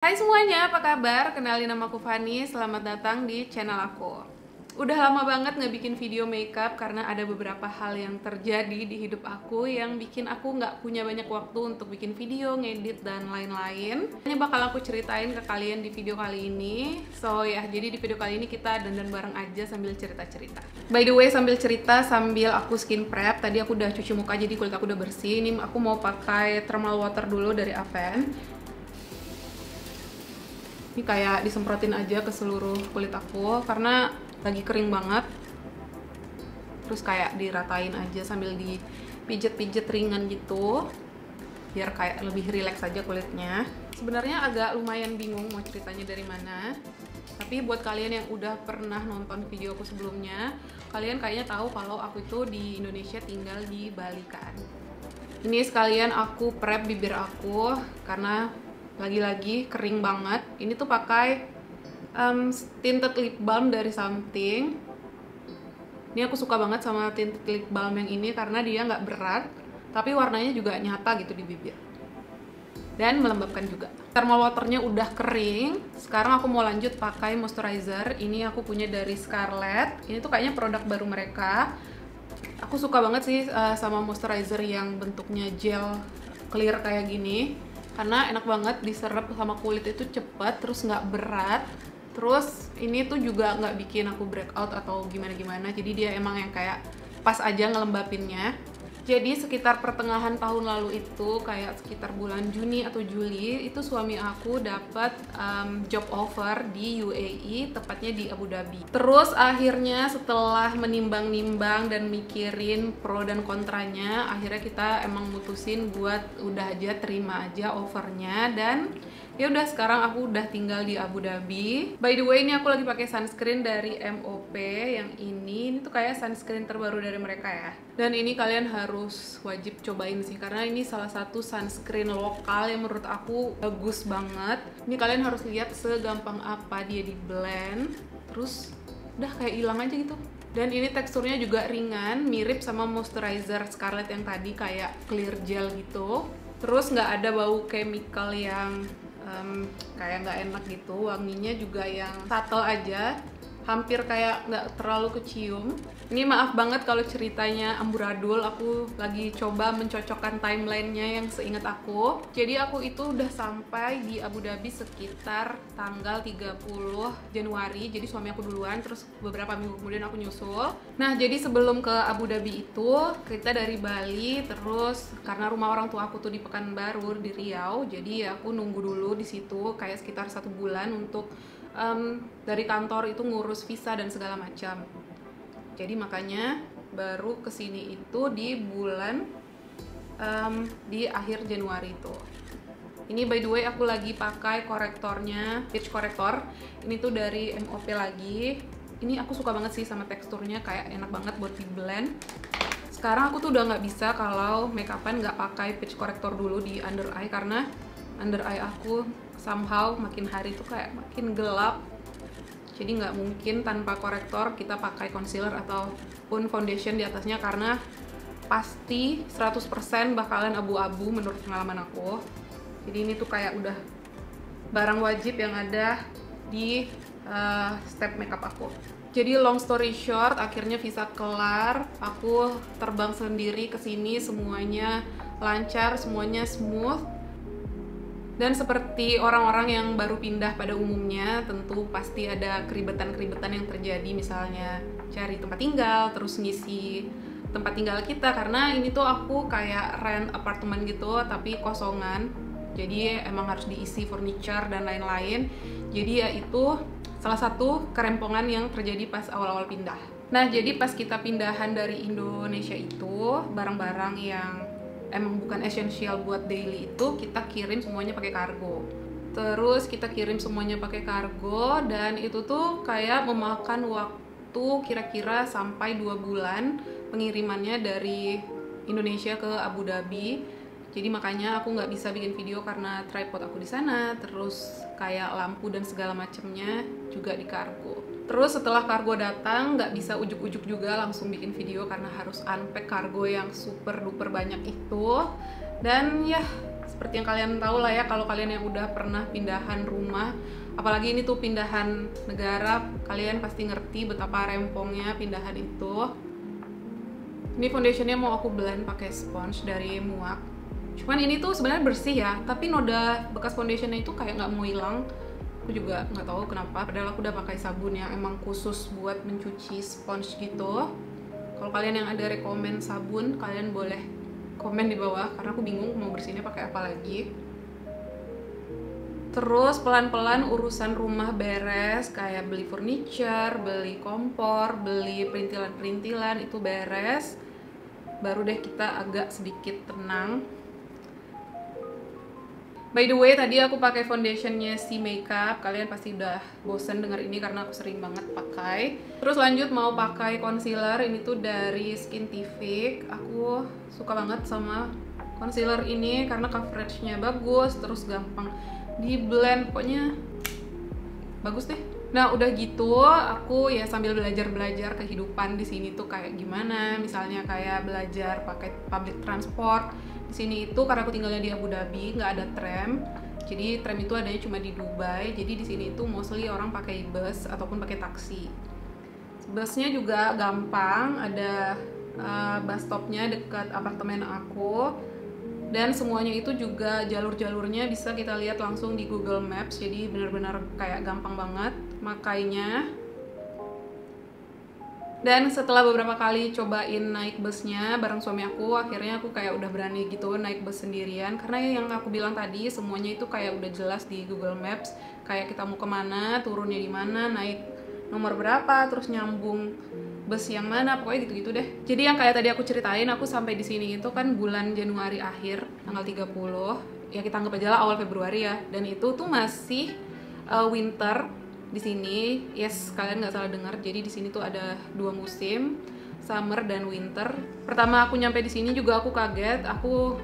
Hai semuanya, apa kabar? Kenalin nama aku Fani, selamat datang di channel aku. Udah lama banget nggak bikin video makeup karena ada beberapa hal yang terjadi di hidup aku yang bikin aku nggak punya banyak waktu untuk bikin video, ngedit, dan lain-lain. Ini bakal aku ceritain ke kalian di video kali ini. So ya, jadi di video kali ini kita dandan bareng aja sambil cerita-cerita. By the way, sambil cerita, sambil aku skin prep, tadi aku udah cuci muka jadi kulit aku udah bersih. Ini aku mau pakai thermal water dulu dari Aven. Ini kayak disemprotin aja ke seluruh kulit aku karena lagi kering banget. Terus kayak diratain aja sambil dipijet-pijet ringan gitu biar kayak lebih rileks aja kulitnya. Sebenarnya agak lumayan bingung mau ceritanya dari mana. Tapi buat kalian yang udah pernah nonton video aku sebelumnya, kalian kayaknya tahu kalau aku itu di Indonesia tinggal di Bali kan. Ini sekalian aku prep bibir aku karena lagi-lagi kering banget. Ini tuh pakai tinted lip balm dari Something. Ini aku suka banget sama tinted lip balm yang ini karena dia nggak berat, tapi warnanya juga nyata gitu di bibir. Dan melembabkan juga. Thermal waternya udah kering. Sekarang aku mau lanjut pakai moisturizer. Ini aku punya dari Scarlett. Ini tuh kayaknya produk baru mereka. Aku suka banget sih sama moisturizer yang bentuknya gel clear kayak gini. Karena enak banget diserap sama kulit itu cepet, terus nggak berat. Terus ini tuh juga nggak bikin aku breakout atau gimana-gimana. Jadi dia emang yang kayak pas aja ngelembapinnya. Jadi sekitar pertengahan tahun lalu itu, kayak sekitar bulan Juni atau Juli, itu suami aku dapat job offer di UAE, tepatnya di Abu Dhabi. Terus akhirnya setelah menimbang-nimbang dan mikirin pro dan kontranya, akhirnya kita emang mutusin buat udah aja terima aja offernya. Dan ya udah, sekarang aku udah tinggal di Abu Dhabi. By the way, ini aku lagi pakai sunscreen dari MOP yang ini tuh kayak sunscreen terbaru dari mereka ya. Dan ini kalian harus wajib cobain sih karena ini salah satu sunscreen lokal yang menurut aku bagus banget. Ini kalian harus lihat segampang apa dia di blend, terus udah kayak hilang aja gitu. Dan ini teksturnya juga ringan, mirip sama moisturizer Scarlett yang tadi, kayak clear gel gitu. Terus nggak ada bau chemical yang kayak nggak enak gitu. Wanginya juga yang subtle aja, hampir kayak nggak terlalu kecium. Ini maaf banget kalau ceritanya amburadul, aku lagi coba mencocokkan timelinenya yang seingat aku. Jadi aku itu udah sampai di Abu Dhabi sekitar tanggal 30 Januari, jadi suami aku duluan, terus beberapa minggu kemudian aku nyusul. Nah, jadi sebelum ke Abu Dhabi itu, kita dari Bali, terus karena rumah orang tua aku tuh di Pekanbaru, di Riau, jadi aku nunggu dulu di situ kayak sekitar 1 bulan untuk dari kantor itu ngurus visa dan segala macam. Jadi makanya baru kesini itu di bulan di akhir Januari itu. Ini by the way aku lagi pakai korektornya, peach corrector. Ini tuh dari MOP lagi. Ini aku suka banget sih sama teksturnya, kayak enak banget buat di blend. Sekarang aku tuh udah nggak bisa kalau makeupan nggak pakai peach corrector dulu di under eye karena under eye aku somehow makin hari tuh kayak makin gelap. Jadi nggak mungkin tanpa korektor kita pakai concealer ataupun foundation di atasnya karena pasti 100% bakalan abu-abu menurut pengalaman aku. Jadi ini tuh kayak udah barang wajib yang ada di step makeup aku. Jadi long story short, akhirnya visa kelar, aku terbang sendiri ke sini, semuanya lancar, semuanya smooth. Dan seperti orang-orang yang baru pindah pada umumnya, tentu pasti ada keribetan-keribetan yang terjadi, misalnya cari tempat tinggal, terus ngisi tempat tinggal kita, karena ini tuh aku kayak rent apartemen gitu, tapi kosongan. Jadi emang harus diisi furniture dan lain-lain. Jadi ya itu salah satu kerempongan yang terjadi pas awal-awal pindah. Nah, jadi pas kita pindahan dari Indonesia itu, barang-barang yang emang bukan esensial buat daily itu kita kirim semuanya pakai kargo. Terus kita kirim semuanya pakai kargo dan itu tuh kayak memakan waktu kira-kira sampai 2 bulan pengirimannya dari Indonesia ke Abu Dhabi. Jadi makanya aku nggak bisa bikin video karena tripod aku di sana, terus kayak lampu dan segala macamnya juga di kargo. Terus setelah kargo datang, nggak bisa ujuk-ujuk juga langsung bikin video karena harus unpack kargo yang super duper banyak itu. Dan ya seperti yang kalian tahu lah ya, kalau kalian yang udah pernah pindahan rumah, apalagi ini tuh pindahan negara, kalian pasti ngerti betapa rempongnya pindahan itu. Ini foundationnya mau aku blend pakai sponge dari Muak. Cuman ini tuh sebenarnya bersih ya, tapi noda bekas foundationnya itu kayak nggak mau hilang. Aku juga nggak tahu kenapa, padahal aku udah pakai sabun yang emang khusus buat mencuci sponge gitu. Kalau kalian yang ada rekomen sabun, kalian boleh komen di bawah, karena aku bingung mau bersihinnya pakai apa lagi. Terus pelan-pelan urusan rumah beres, kayak beli furniture, beli kompor, beli perintilan-perintilan itu beres. Baru deh kita agak sedikit tenang. By the way, tadi aku pakai foundationnya Si Makeup. Kalian pasti udah bosen denger ini karena aku sering banget pakai. Terus lanjut mau pakai concealer. Ini tuh dari Skintific. Aku suka banget sama concealer ini karena coveragenya bagus, terus gampang di blend, pokoknya bagus deh. Nah udah gitu, aku ya sambil belajar kehidupan di sini tuh kayak gimana. Misalnya kayak belajar pakai public transport. Di sini itu karena aku tinggalnya di Abu Dhabi, nggak ada tram. Jadi tram itu adanya cuma di Dubai. Jadi di sini itu mostly orang pakai bus ataupun pakai taksi. Busnya juga gampang, ada bus stopnya dekat apartemen aku. Dan semuanya itu juga jalur-jalurnya bisa kita lihat langsung di Google Maps. Jadi benar-benar kayak gampang banget makainya. Dan setelah beberapa kali cobain naik busnya bareng suami aku, akhirnya aku kayak udah berani gitu naik bus sendirian. Karena yang aku bilang tadi, semuanya itu kayak udah jelas di Google Maps. Kayak kita mau kemana, turunnya di mana, naik nomor berapa, terus nyambung bus yang mana, pokoknya gitu-gitu deh. Jadi yang kayak tadi aku ceritain, aku sampai di sini itu kan bulan Januari akhir, tanggal 30. Ya kita anggap aja lah awal Februari ya. Dan itu tuh masih winter di sini. Yes, kalian nggak salah dengar. Jadi di sini tuh ada 2 musim, summer dan winter. Pertama aku nyampe di sini juga aku kaget. Aku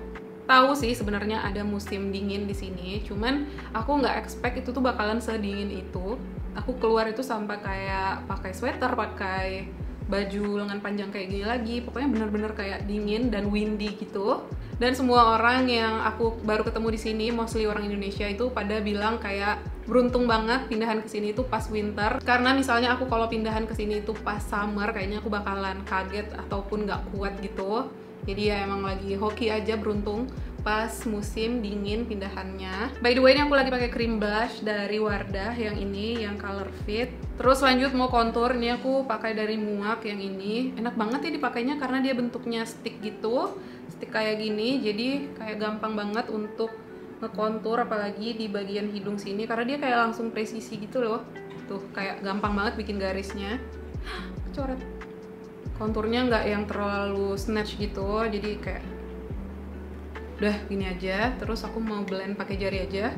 tahu sih sebenarnya ada musim dingin di sini, cuman aku nggak expect itu tuh bakalan sedingin itu. Aku keluar itu sampai kayak pakai sweater, pakai baju lengan panjang kayak gini lagi. Pokoknya bener-bener kayak dingin dan windy gitu. Dan semua orang yang aku baru ketemu di sini, mostly orang Indonesia, itu pada bilang kayak beruntung banget pindahan ke sini itu pas winter. Karena misalnya aku kalau pindahan ke sini itu pas summer, kayaknya aku bakalan kaget ataupun nggak kuat gitu. Jadi ya emang lagi hoki aja, beruntung pas musim dingin pindahannya. By the way, ini aku lagi pakai cream blush dari Wardah yang ini, yang color fit. Terus lanjut mau contour, ini aku pakai dari Muak yang ini. Enak banget ya dipakainya karena dia bentuknya stick gitu, stick kayak gini. Jadi kayak gampang banget untuk ngekontur, apalagi di bagian hidung sini karena dia kayak langsung presisi gitu loh. Tuh kayak gampang banget bikin garisnya. Coret. Konturnya nggak yang terlalu snatch gitu, jadi kayak udah gini aja. Terus aku mau blend pakai jari aja.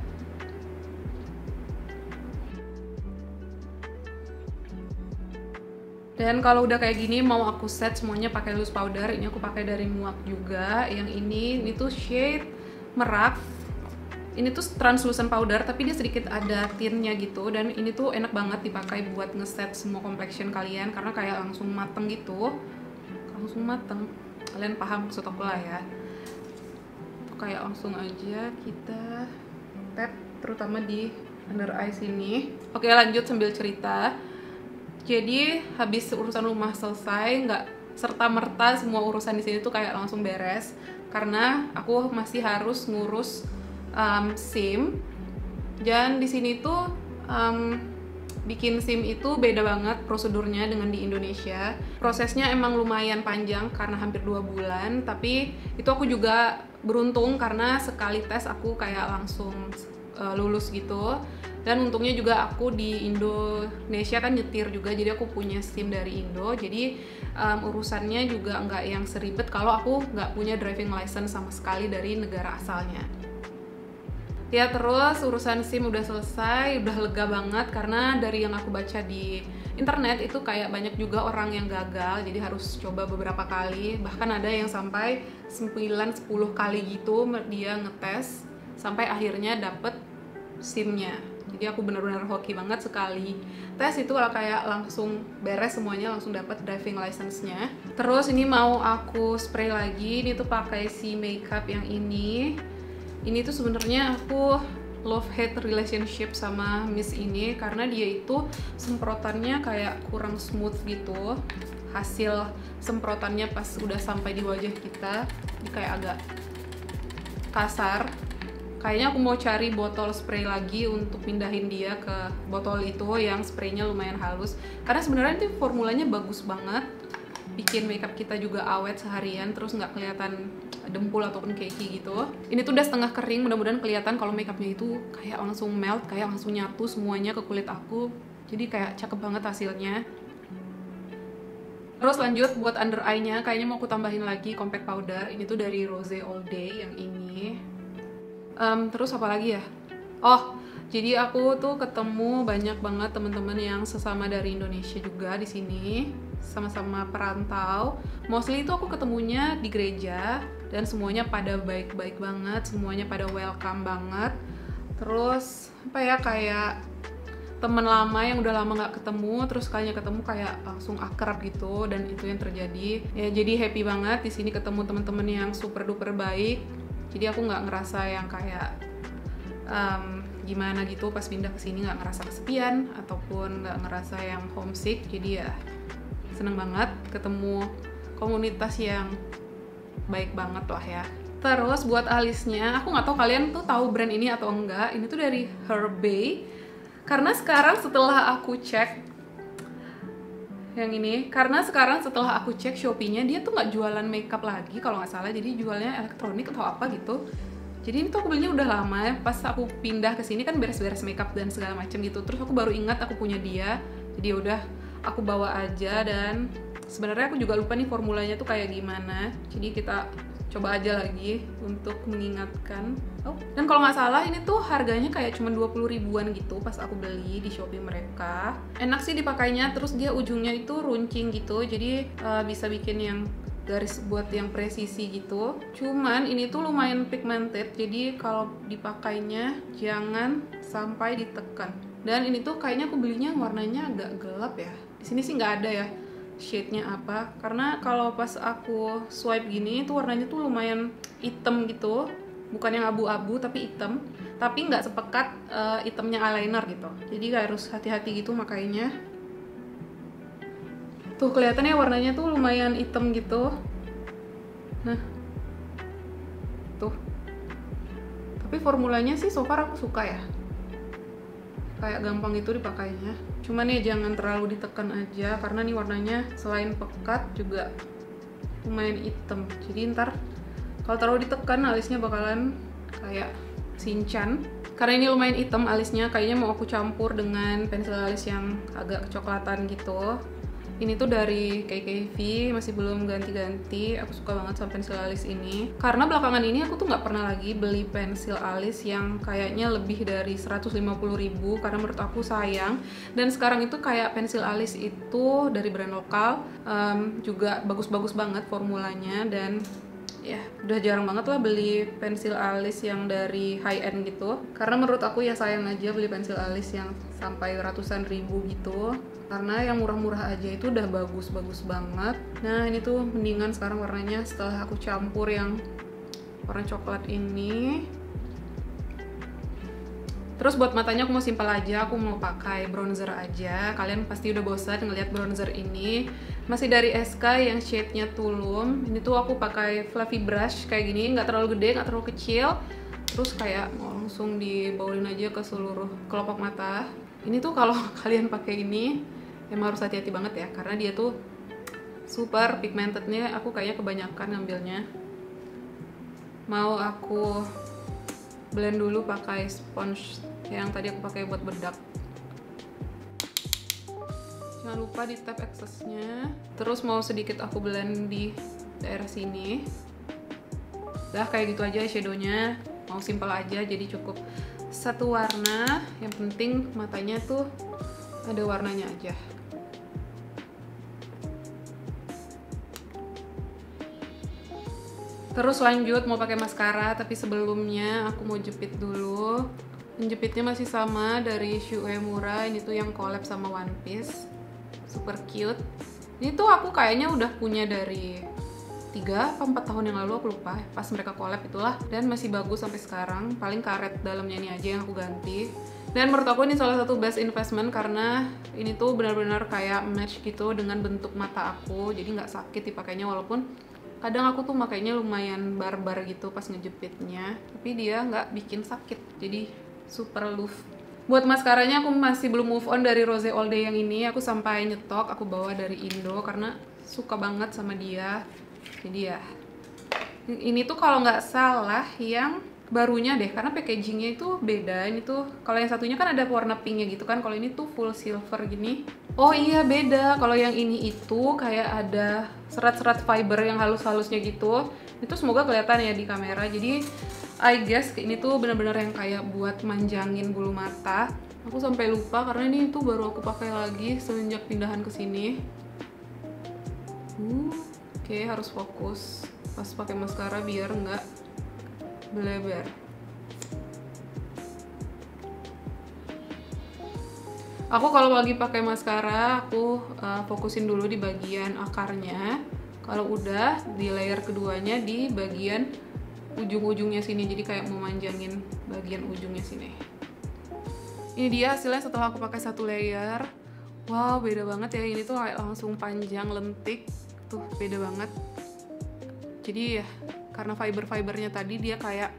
Dan kalau udah kayak gini mau aku set semuanya pakai loose powder. Ini aku pakai dari Muak juga. Yang ini tuh shade merak. Ini tuh translucent powder tapi dia sedikit ada tintnya gitu, dan ini tuh enak banget dipakai buat ngeset semua complexion kalian karena kayak langsung mateng gitu. Langsung mateng. Kalian paham maksud aku lah ya. Kayak langsung aja kita tap terutama di under eye sini. Oke, lanjut sambil cerita. Jadi habis urusan rumah selesai, nggak serta-merta semua urusan di sini tuh kayak langsung beres karena aku masih harus ngurus SIM. Dan di sini tuh bikin SIM itu beda banget prosedurnya dengan di Indonesia. Prosesnya emang lumayan panjang karena hampir 2 bulan, tapi itu aku juga beruntung karena sekali tes aku kayak langsung lulus gitu. Dan untungnya juga aku di Indonesia kan nyetir juga, jadi aku punya SIM dari Indo. Jadi urusannya juga nggak yang seribet kalau aku nggak punya driving license sama sekali dari negara asalnya. Ya terus urusan SIM udah selesai, udah lega banget karena dari yang aku baca di internet itu kayak banyak juga orang yang gagal, jadi harus coba beberapa kali. Bahkan ada yang sampai 9-10 kali gitu dia ngetes sampai akhirnya dapet SIM-nya. Jadi aku benar-benar hoki banget, sekali tes itu kayak langsung beres semuanya, langsung dapet driving license-nya. Terus ini mau aku spray lagi, ini tuh pakai Si Makeup yang ini. Ini tuh sebenarnya aku love hate relationship sama Miss ini karena dia itu semprotannya kayak kurang smooth gitu. Hasil semprotannya pas udah sampai di wajah kita ini kayak agak kasar. Kayaknya aku mau cari botol spray lagi untuk pindahin dia ke botol itu yang spraynya lumayan halus. Karena sebenarnya itu formulanya bagus banget, bikin makeup kita juga awet seharian, terus nggak kelihatan dempul ataupun cakey gitu. Ini tuh udah setengah kering, mudah-mudahan kelihatan kalau makeupnya itu kayak langsung melt, kayak langsung nyatu semuanya ke kulit aku. Jadi kayak cakep banget hasilnya. Terus lanjut buat under eye-nya, kayaknya mau aku tambahin lagi compact powder. Ini tuh dari Rose All Day yang ini. Terus apa lagi ya? Oh, jadi aku tuh ketemu banyak banget teman-teman yang sesama dari Indonesia juga di sini, sama-sama perantau. Mostly itu aku ketemunya di gereja dan semuanya pada baik-baik banget, semuanya pada welcome banget. Terus apa ya, kayak teman lama yang udah lama nggak ketemu, terus kalinya ketemu kayak langsung akrab gitu, dan itu yang terjadi. Ya jadi happy banget di sini ketemu teman-teman yang super duper baik. Jadi aku nggak ngerasa yang kayak gimana gitu pas pindah ke sini, nggak ngerasa kesepian ataupun nggak ngerasa yang homesick. Jadi ya seneng banget ketemu komunitas yang baik banget lah ya. Terus buat alisnya, aku nggak tahu kalian tuh tahu brand ini atau enggak. Ini tuh dari Herbey. Karena sekarang setelah aku cek yang ini, karena sekarang setelah aku cek Shopee-nya, dia tuh nggak jualan makeup lagi kalau nggak salah, jadi jualnya elektronik atau apa gitu. Jadi ini tuh aku belinya udah lama ya, pas aku pindah ke sini kan beres-beres makeup dan segala macem gitu. Terus aku baru ingat aku punya dia, jadi udah aku bawa aja. Dan sebenarnya aku juga lupa nih formulanya tuh kayak gimana, jadi kita coba aja lagi untuk mengingatkan. Oh, dan kalau nggak salah ini tuh harganya kayak cuma 20 ribuan gitu pas aku beli di Shopee mereka. Enak sih dipakainya, terus dia ujungnya itu runcing gitu, jadi bisa bikin yang garis buat yang presisi gitu. Cuman ini tuh lumayan pigmented, jadi kalau dipakainya jangan sampai ditekan. Dan ini tuh kayaknya aku belinya warnanya agak gelap ya. Di sini sih nggak ada ya shade-nya apa, karena kalau pas aku swipe gini tuh warnanya tuh lumayan hitam gitu, bukan yang abu-abu tapi hitam, tapi nggak sepekat hitamnya eyeliner gitu. Jadi harus hati-hati gitu makainya. Tuh kelihatannya warnanya tuh lumayan hitam gitu. Nah, tuh. Tapi formulanya sih so far aku suka ya. Kayak gampang gitu dipakainya. Cuman ya jangan terlalu ditekan aja, karena nih warnanya selain pekat juga lumayan hitam. Jadi ntar kalau terlalu ditekan alisnya bakalan kayak Shinchan. Karena ini lumayan hitam alisnya, kayaknya mau aku campur dengan pensil alis yang agak kecoklatan gitu. Ini tuh dari KKV, masih belum ganti-ganti. Aku suka banget sama pensil alis ini. Karena belakangan ini aku tuh nggak pernah lagi beli pensil alis yang kayaknya lebih dari 150 ribu, karena menurut aku sayang. Dan sekarang itu kayak pensil alis itu dari brand lokal, juga bagus-bagus banget formulanya. Dan ya udah jarang banget lah beli pensil alis yang dari high end gitu, karena menurut aku ya sayang aja beli pensil alis yang sampai ratusan ribu gitu, karena yang murah-murah aja itu udah bagus-bagus banget. Nah ini tuh mendingan sekarang warnanya setelah aku campur yang warna coklat ini. Terus buat matanya aku mau simpel aja, aku mau pakai bronzer aja. Kalian pasti udah bosan ngeliat bronzer ini. Masih dari SK yang shade-nya Tulum. Ini tuh aku pakai fluffy brush kayak gini, nggak terlalu gede, nggak terlalu kecil. Terus kayak mau langsung dibaulin aja ke seluruh kelopak mata. Ini tuh kalau kalian pakai ini emang harus hati-hati banget ya, karena dia tuh super pigmentednya. Aku kayaknya kebanyakan ngambilnya. Mau aku blend dulu pakai sponge yang tadi aku pakai buat bedak. Jangan lupa di tap excessnya. Terus mau sedikit aku blend di daerah sini. Udah kayak gitu aja shadownya. Mau simple aja, jadi cukup satu warna. Yang penting matanya tuh ada warnanya aja. Terus lanjut mau pakai maskara, tapi sebelumnya aku mau jepit dulu. Penjepitnya masih sama dari Shu Uemura. Ini tuh yang collab sama One Piece, super cute. Ini tuh aku kayaknya udah punya dari 3 atau 4 tahun yang lalu, aku lupa, pas mereka collab itulah, dan masih bagus sampai sekarang. Paling karet dalamnya ini aja yang aku ganti. Dan menurut aku ini salah satu best investment karena ini tuh benar-benar kayak match gitu dengan bentuk mata aku, jadi nggak sakit dipakainya, walaupun kadang aku tuh makainya lumayan barbar gitu pas ngejepitnya, tapi dia nggak bikin sakit, jadi super love. Buat maskaranya aku masih belum move on dari Rose All Day yang ini. Aku sampai nyetok, aku bawa dari Indo karena suka banget sama dia. Jadi ya, ini tuh kalau nggak salah yang barunya deh, karena packagingnya itu beda. Ini tuh kalau yang satunya kan ada warna pinknya gitu kan, kalau ini tuh full silver gini. Oh iya, beda. Kalau yang ini itu kayak ada serat-serat fiber yang halus-halusnya gitu. Itu semoga kelihatan ya di kamera. Jadi I guess ini tuh bener-bener yang kayak buat manjangin bulu mata. Aku sampai lupa karena ini tuh baru aku pakai lagi semenjak pindahan ke sini. Oke, harus fokus pas pakai maskara biar nggak beleber. Aku kalau lagi pakai maskara, aku fokusin dulu di bagian akarnya. Kalau udah di layer keduanya di bagian ujung-ujungnya sini, jadi kayak mau manjangin bagian ujungnya sini. Ini dia hasilnya setelah aku pakai satu layer. Wow, beda banget ya. Ini tuh kayak langsung panjang, lentik. Tuh, beda banget. Jadi ya, karena fiber-fibernya tadi dia kayak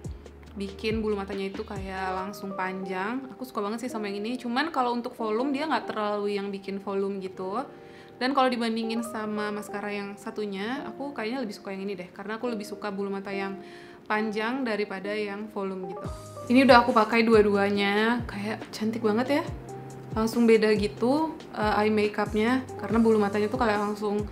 bikin bulu matanya itu kayak langsung panjang. Aku suka banget sih sama yang ini. Cuman kalau untuk volume dia nggak terlalu yang bikin volume gitu. Dan kalau dibandingin sama maskara yang satunya, aku kayaknya lebih suka yang ini deh. Karena aku lebih suka bulu mata yang panjang daripada yang volume gitu. Ini udah aku pakai dua-duanya, kayak cantik banget ya. Langsung beda gitu eye makeupnya, karena bulu matanya tuh kayak langsung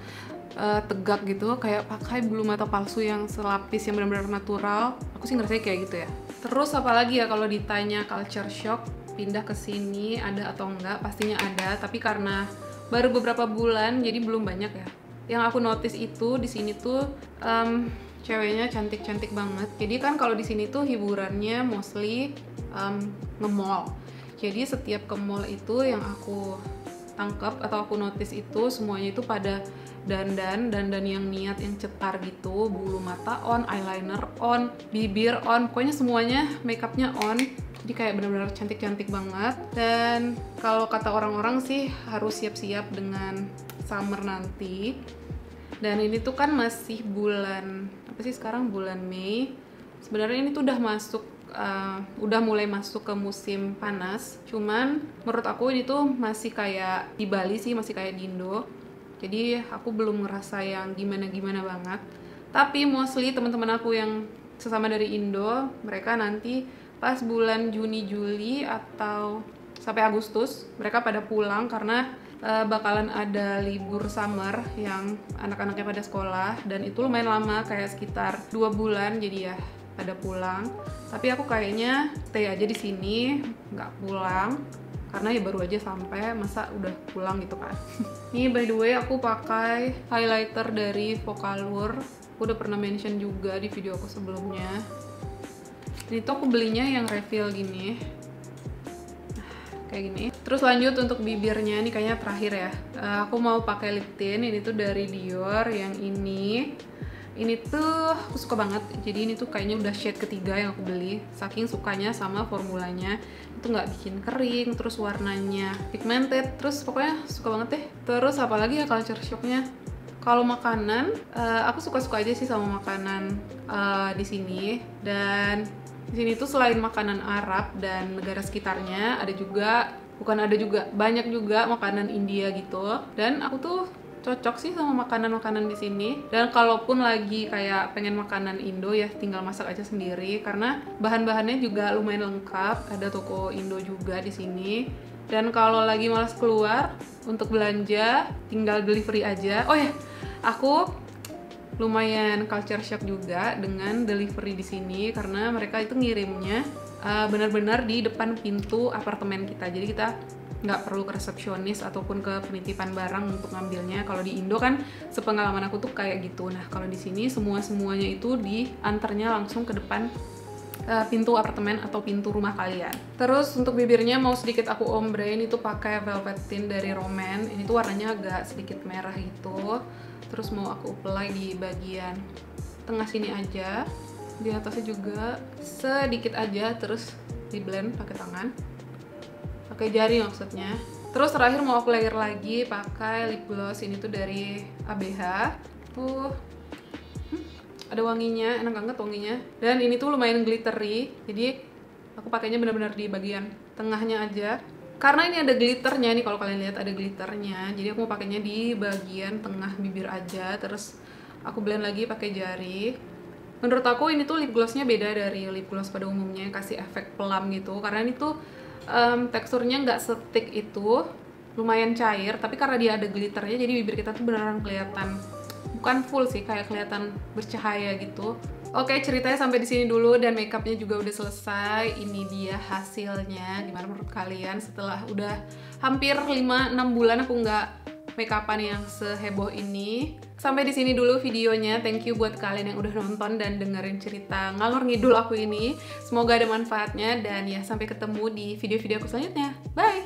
tegak gitu, kayak pakai bulu mata palsu yang selapis yang benar-benar natural. Aku sih ngerasa kayak gitu ya. Terus apalagi ya kalau ditanya culture shock pindah ke sini ada atau enggak, pastinya ada, tapi karena baru beberapa bulan jadi belum banyak ya. Yang aku notice itu di sini tuh ceweknya cantik-cantik banget. Jadi kan kalau di sini tuh hiburannya mostly nge-mall. Jadi setiap ke mall itu yang aku tangkap atau aku notice itu semuanya itu pada dandan yang niat yang cetar gitu, bulu mata on, eyeliner on, bibir on, pokoknya semuanya makeupnya on. Jadi kayak benar-benar cantik-cantik banget. Dan kalau kata orang-orang sih harus siap-siap dengan summer nanti. Dan ini tuh kan masih bulan apa sih sekarang, bulan Mei. Sebenarnya ini tuh udah mulai masuk ke musim panas. Cuman menurut aku ini tuh masih kayak di Bali sih, masih kayak di Indo. Jadi aku belum ngerasa yang gimana-gimana banget. Tapi mostly teman-teman aku yang sesama dari Indo, mereka nanti pas bulan Juni, Juli atau sampai Agustus mereka pada pulang karena bakalan ada libur summer yang anak-anaknya pada sekolah, dan itu lumayan lama, kayak sekitar 2 bulan, jadi ya pada pulang. Tapi aku kayaknya stay aja di sini, nggak pulang karena ya baru aja sampai, masa udah pulang gitu kan. Ini by the way aku pakai highlighter dari Vocalour. Aku udah pernah mention juga di video aku sebelumnya. Ini tuh aku belinya yang refill gini, kayak gini. Terus lanjut untuk bibirnya, ini kayaknya terakhir ya. Aku mau pakai lip tint, ini tuh dari Dior yang ini. Ini tuh aku suka banget. Jadi ini tuh kayaknya udah shade ketiga yang aku beli. Saking sukanya sama formulanya. Itu nggak bikin kering, terus warnanya pigmented, terus pokoknya suka banget deh. Terus apalagi ya culture shocknya. Kalau makanan, aku suka-suka aja sih sama makanan di sini. Dan di sini tuh selain makanan Arab dan negara sekitarnya, banyak juga makanan India gitu. Dan aku tuh cocok sih sama makanan-makanan di sini. Dan kalaupun lagi kayak pengen makanan Indo ya tinggal masak aja sendiri karena bahan-bahannya juga lumayan lengkap. Ada toko Indo juga di sini. Dan kalau lagi malas keluar untuk belanja, tinggal delivery aja. Oh ya, aku lumayan culture shock juga dengan delivery di sini karena mereka itu ngirimnya benar-benar di depan pintu apartemen kita. Jadi kita nggak perlu ke resepsionis ataupun ke penitipan barang untuk ngambilnya. Kalau di Indo kan sepengalaman aku tuh kayak gitu. Nah, kalau di sini semuanya itu diantarnya langsung ke depan pintu apartemen atau pintu rumah kalian. Terus untuk bibirnya mau sedikit aku ombre, ini tuh pakai velvet tint dari Roman. Ini tuh warnanya agak sedikit merah gitu. Terus mau aku apply di bagian tengah sini aja, di atasnya juga sedikit aja, terus di blend pakai tangan, pakai jari maksudnya. Terus terakhir mau aku layer lagi pakai lip gloss. Ini tuh dari ABH tuh. Ada wanginya, enak banget wanginya. Dan ini tuh lumayan glittery, jadi aku pakainya benar-benar di bagian tengahnya aja. Karena ini ada glitternya nih, kalau kalian lihat ada glitternya. Jadi aku mau pakainya di bagian tengah bibir aja. Terus aku blend lagi pakai jari. Menurut aku ini tuh lip glossnya beda dari lip gloss pada umumnya, kasih efek pelam gitu. Karena ini tuh teksturnya nggak stick itu, lumayan cair. Tapi karena dia ada glitternya, jadi bibir kita tuh beneran kelihatan, bukan full sih, kayak kelihatan bercahaya gitu. Oke, ceritanya sampai di sini dulu dan makeupnya juga udah selesai. Ini dia hasilnya. Gimana menurut kalian setelah udah hampir 5-6 bulan aku nggak makeupan yang seheboh ini? Sampai di sini dulu videonya. Thank you buat kalian yang udah nonton dan dengerin cerita ngalor ngidul aku ini. Semoga ada manfaatnya dan ya sampai ketemu di video-video aku selanjutnya. Bye!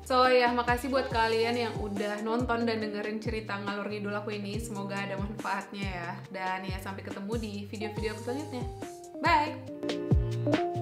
So ya, makasih buat kalian yang udah nonton dan dengerin cerita ngalor ngidul aku ini. Semoga ada manfaatnya ya. Dan ya sampai ketemu di video-video aku selanjutnya. Bye!